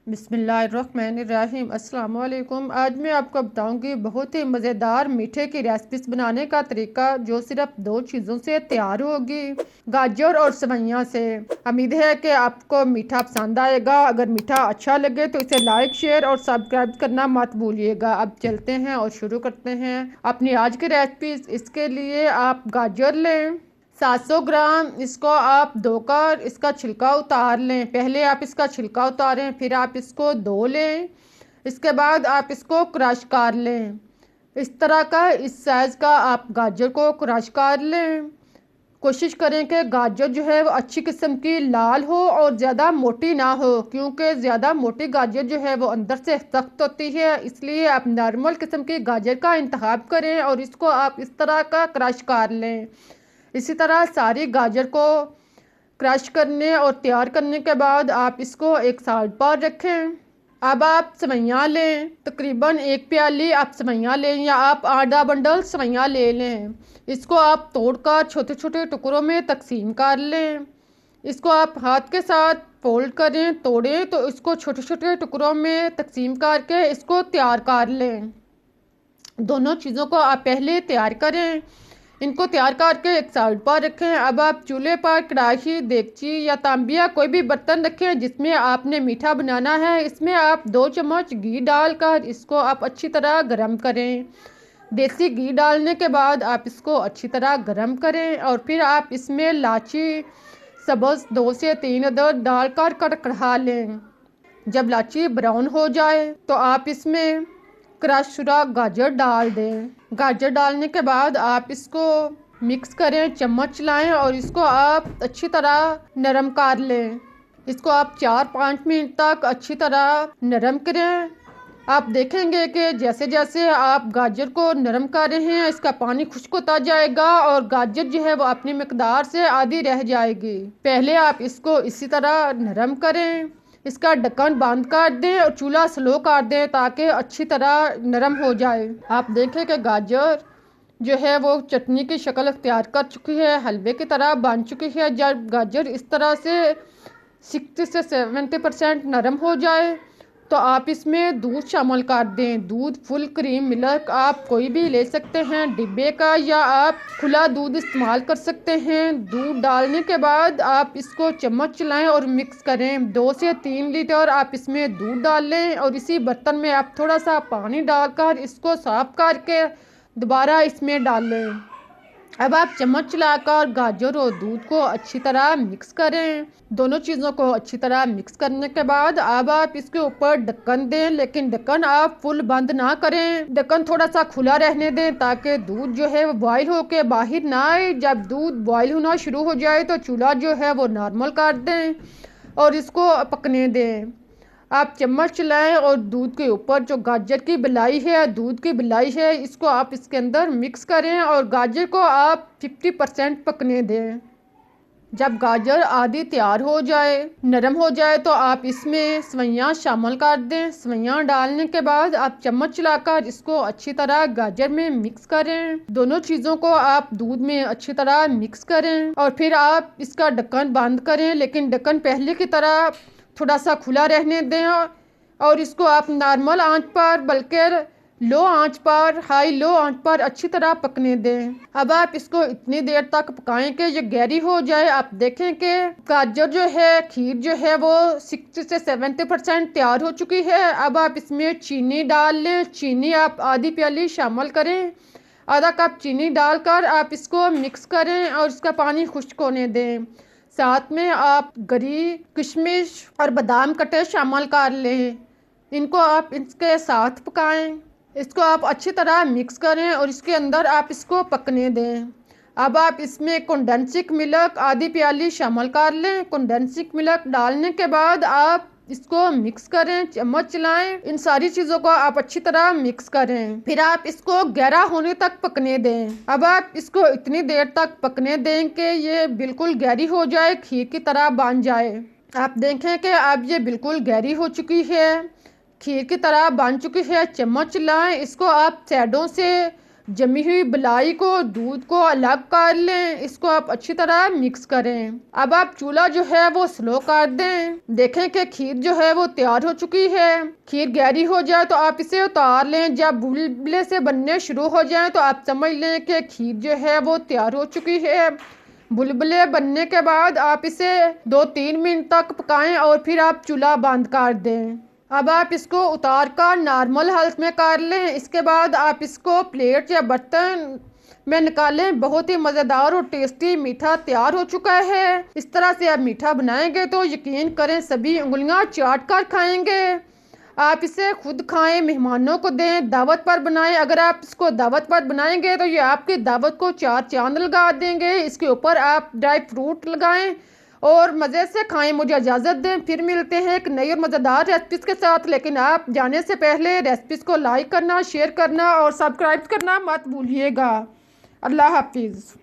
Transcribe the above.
बिस्मिल्लाहिर्रहमानिर्रहीम। अस्सलाम वालेकुम। आज मैं आपको बताऊंगी बहुत ही मज़ेदार मीठे की रेसिपीज बनाने का तरीका, जो सिर्फ दो चीज़ों से तैयार होगी, गाजर और सेवइयां से। उम्मीद है कि आपको मीठा पसंद आएगा। अगर मीठा अच्छा लगे तो इसे लाइक, शेयर और सब्सक्राइब करना मत भूलिएगा। अब चलते हैं और शुरू करते हैं अपनी आज की रेसिपीज। इसके लिए आप गाजर लें 700 ग्राम। इसको आप धोकर इसका छिलका उतार लें। पहले आप इसका छिलका उतारें, फिर आप इसको धो लें। इसके बाद आप इसको क्रश कर लें। इस तरह का, इस साइज़ का आप गाजर को क्रश कर लें। कोशिश करें कि गाजर जो है वो अच्छी किस्म की लाल हो और ज़्यादा मोटी ना हो, क्योंकि ज़्यादा मोटी गाजर जो है वो अंदर से सख्त होती है। इसलिए आप नॉर्मल किस्म की गाजर का इंतखाब करें और इसको आप इस तरह का क्रश कर लें। इसी तरह सारी गाजर को क्रश करने और तैयार करने के बाद आप इसको एक साइड पर रखें। अब आप सेवइयां लें, तकरीबन 1 प्याली आप सेवइयां लें या आप आधा बंडल सेवइयां ले लें। इसको आप तोड़कर छोटे छोटे टुकड़ों में तकसीम कर लें। इसको आप हाथ के साथ फोल्ड करें, तोड़ें तो इसको छोटे छोटे टुकड़ों में तकसीम करके इसको तैयार कर लें। दोनों चीज़ों को आप पहले तैयार करें। इनको तैयार करके एक साइड पर रखें। अब आप चूल्हे पर कढ़ाई, देगची या तांबिया कोई भी बर्तन रखें जिसमें आपने मीठा बनाना है। इसमें आप 2 चम्मच घी डालकर इसको आप अच्छी तरह गरम करें। देसी घी डालने के बाद आप इसको अच्छी तरह गरम करें और फिर आप इसमें इलायची सब्ज़ 2 से 3 अदद डालकर कड़कड़ा लें। जब इलायची ब्राउन हो जाए तो आप इसमें क्रश शुदा गाजर डाल दें। गाजर डालने के बाद आप इसको मिक्स करें, चम्मच चलाएं और इसको आप अच्छी तरह नरम कर लें। इसको आप 4-5 मिनट तक अच्छी तरह नरम करें। आप देखेंगे कि जैसे जैसे आप गाजर को नरम कर रहे हैं, इसका पानी खुश्क होता जाएगा और गाजर जो है वो अपनी मिकदार से आधी रह जाएगी। पहले आप इसको इसी तरह नरम करें, इसका ढक्कन बंद कर दें और चूल्हा स्लो कर दें ताकि अच्छी तरह नरम हो जाए। आप देखें कि गाजर जो है वो चटनी की शक्ल अख्तियार कर चुकी है, हलवे की तरह बन चुकी है। जब गाजर इस तरह से 60 से 70% नरम हो जाए तो आप इसमें दूध शामिल कर दें। दूध फुल क्रीम मिल्क आप कोई भी ले सकते हैं, डिब्बे का, या आप खुला दूध इस्तेमाल कर सकते हैं। दूध डालने के बाद आप इसको चम्मच चलाएं और मिक्स करें। 2 से 3 लीटर आप इसमें दूध डाल लें और इसी बर्तन में आप थोड़ा सा पानी डालकर इसको साफ करके दोबारा इसमें डाल लें। अब आप चम्मच चलाकर गाजर और दूध को अच्छी तरह मिक्स करें। दोनों चीज़ों को अच्छी तरह मिक्स करने के बाद अब आप इसके ऊपर ढक्कन दें, लेकिन ढक्कन आप फुल बंद ना करें। ढक्कन थोड़ा सा खुला रहने दें ताकि दूध जो है वो बॉयल होके बाहर ना आए। जब दूध बॉयल होना शुरू हो जाए तो चूल्हा जो है वो नॉर्मल कर दें और इसको पकने दें। आप चम्मच चलाएं और दूध के ऊपर जो गाजर की बिलाई है, दूध की बिलाई है, इसको आप इसके अंदर मिक्स करें और गाजर को आप 50% पकने दें। जब गाजर आधी तैयार हो जाए, नरम हो जाए, तो आप इसमें सेवइयां शामिल कर दें। सेवइयां डालने के बाद आप चम्मच चलाकर इसको अच्छी तरह गाजर में मिक्स करें। दोनों चीज़ों को आप दूध में अच्छी तरह मिक्स करें और फिर आप इसका ढक्कन बंद करें, लेकिन ढक्कन पहले की तरह थोड़ा सा खुला रहने दें और इसको आप नॉर्मल आंच पर, बल्कि लो आंच पर, हाई लो आंच पर अच्छी तरह पकने दें। अब आप इसको इतनी देर तक पकाएं कि ये गहरी हो जाए। आप देखें कि गाजर जो है, खीर जो है वो 60 से 70% तैयार हो चुकी है। अब आप इसमें चीनी डाल लें। चीनी आप आधी प्याली शामिल करें। आधा कप चीनी डालकर आप इसको मिक्स करें और इसका पानी खुश्क होने दें। साथ में आप गरी, किशमिश और बादाम कटे शामिल कर लें। इनको आप इसके साथ पकाएं। इसको आप अच्छी तरह मिक्स करें और इसके अंदर आप इसको पकने दें। अब आप इसमें कंडेंस्ड मिल्क आधी प्याली शामिल कर लें। कंडेंस्ड मिल्क डालने के बाद आप इसको मिक्स करें, चम्मच चलाएं। इन सारी चीज़ों को आप अच्छी तरह मिक्स करें। फिर आप इसको गहरा होने तक पकने दें। अब आप इसको इतनी देर तक पकने दें कि ये बिल्कुल गहरी हो जाए, खीर की तरह बन जाए। आप देखें कि अब ये बिल्कुल गहरी हो चुकी है, खीर की तरह बन चुकी है। चम्मच चलाएं। इसको आप साइडों से जमी हुई बलाई को, दूध को अलग कर लें। इसको आप अच्छी तरह मिक्स करें। अब आप चूल्हा जो है वो स्लो कर दें। देखें कि खीर जो है वो तैयार हो चुकी है। खीर गहरी हो जाए तो आप इसे उतार लें। जब बुलबुले से बनने शुरू हो जाए तो आप समझ लें कि खीर जो है वो तैयार हो चुकी है। बुलबुले बनने के बाद आप इसे 2-3 मिनट तक पकाएं और फिर आप चूल्हा बंद कर दें। अब आप इसको उतार कर नॉर्मल हालत में कर लें। इसके बाद आप इसको प्लेट या बर्तन में निकालें। बहुत ही मज़ेदार और टेस्टी मीठा तैयार हो चुका है। इस तरह से आप मीठा बनाएंगे तो यकीन करें सभी उंगलियां चाट कर खाएंगे। आप इसे खुद खाएं, मेहमानों को दें, दावत पर बनाएं। अगर आप इसको दावत पर बनाएंगे तो ये आपकी दावत को 4 चांद लगा देंगे। इसके ऊपर आप ड्राई फ्रूट लगाएं और मज़े से खाएं। मुझे इजाज़त दें, फिर मिलते हैं एक नई और मज़ेदार रेसिपीज़ के साथ। लेकिन आप जाने से पहले रेसिपीज़ को लाइक करना, शेयर करना और सब्सक्राइब करना मत भूलिएगा। अल्लाह हाफिज़।